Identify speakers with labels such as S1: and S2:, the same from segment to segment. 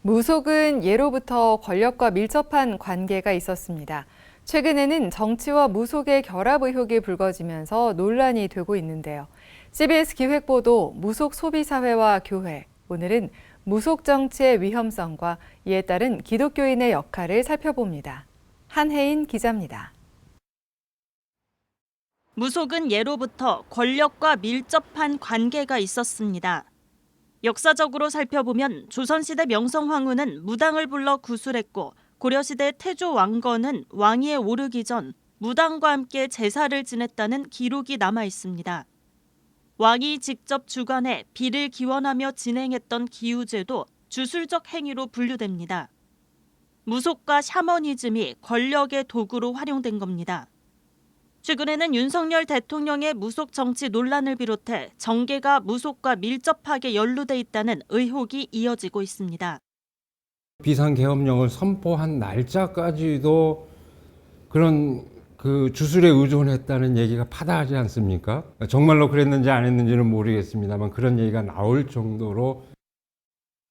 S1: 무속은 예로부터 권력과 밀접한 관계가 있었습니다. 최근에는 정치와 무속의 결합 의혹이 불거지면서 논란이 되고 있는데요. CBS 기획보도 무속 소비사회와 교회, 오늘은 무속 정치의 위험성과 이에 따른 기독교인의 역할을 살펴봅니다. 한혜인 기자입니다.
S2: 무속은 예로부터 권력과 밀접한 관계가 있었습니다. 역사적으로 살펴보면 조선시대 명성황후는 무당을 불러 구술했고 고려시대 태조 왕건은 왕위에 오르기 전 무당과 함께 제사를 지냈다는 기록이 남아 있습니다. 왕이 직접 주관해 비를 기원하며 진행했던 기우제도 주술적 행위로 분류됩니다. 무속과 샤머니즘이 권력의 도구로 활용된 겁니다. 최근에는 윤석열 대통령의 무속 정치 논란을 비롯해 정계가 무속과 밀접하게 연루돼 있다는 의혹이 이어지고 있습니다.
S3: 비상계엄령을 선포한 날짜까지도 그런 주술에 의존했다는 얘기가 파다하지 않습니까? 정말로 그랬는지 안 했는지는 모르겠습니다만 그런 얘기가 나올 정도로.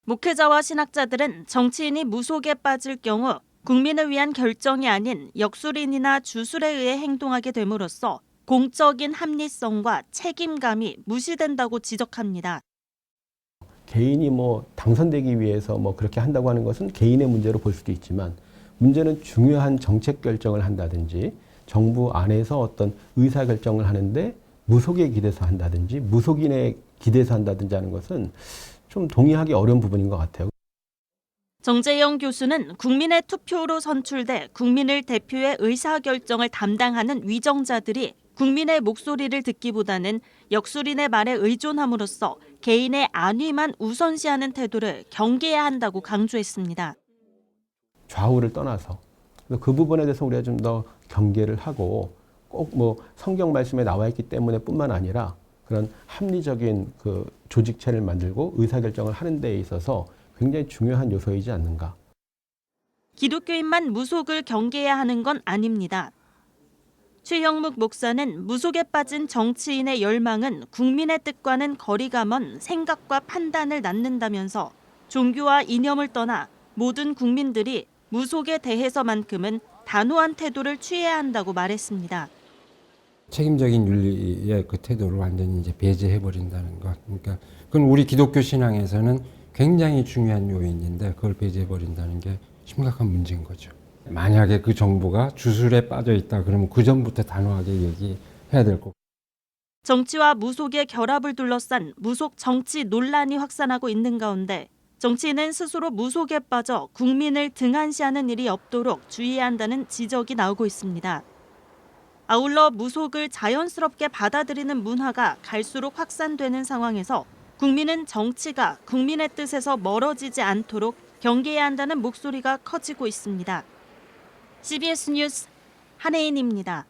S2: 목회자와 신학자들은 정치인이 무속에 빠질 경우 국민을 위한 결정이 아닌 역술인이나 주술에 의해 행동하게 됨으로써 공적인 합리성과 책임감이 무시된다고 지적합니다.
S4: 개인이 당선되기 위해서 그렇게 한다고 하는 것은 개인의 문제로 볼 수도 있지만 문제는 중요한 정책 결정을 한다든지 정부 안에서 어떤 의사 결정을 하는데 무속에 기대서 한다든지 무속인에 기대서 한다든지 하는 것은 좀 동의하기 어려운 부분인 것 같아요.
S2: 정재영 교수는 국민의 투표로 선출돼 국민을 대표해 의사결정을 담당하는 위정자들이 국민의 목소리를 듣기보다는 역술인의 말에 의존함으로써 개인의 안위만 우선시하는 태도를 경계해야 한다고 강조했습니다.
S4: 좌우를 떠나서 그 부분에 대해서 우리가 좀 더 경계를 하고 꼭 성경 말씀에 나와 있기 때문에 뿐만 아니라 그런 합리적인 조직체를 만들고 의사결정을 하는 데 있어서 굉장히 중요한 요소이지 않는가.
S2: 기독교인만 무속을 경계해야 하는 건 아닙니다. 최형묵 목사는 무속에 빠진 정치인의 열망은 국민의 뜻과는 거리가 먼 생각과 판단을 낳는다면서 종교와 이념을 떠나 모든 국민들이 무속에 대해서만큼은 단호한 태도를 취해야 한다고 말했습니다.
S3: 책임적인 윤리의 그 태도를 완전히 이제 배제해버린다는 것. 그러니까 그건 우리 기독교 신앙에서는 굉장히 중요한 요인인데 그걸 배제해버린다는 게 심각한 문제인 거죠. 만약에 그 정부가 주술에 빠져 있다 그러면 그 전부터 단호하게 얘기해야 될 거고.
S2: 정치와 무속의 결합을 둘러싼 무속 정치 논란이 확산하고 있는 가운데 정치인은 스스로 무속에 빠져 국민을 등한시하는 일이 없도록 주의해야 한다는 지적이 나오고 있습니다. 아울러 무속을 자연스럽게 받아들이는 문화가 갈수록 확산되는 상황에서 국민은 정치가 국민의 뜻에서 멀어지지 않도록 경계해야 한다는 목소리가 커지고 있습니다. CBS 뉴스 한혜인입니다.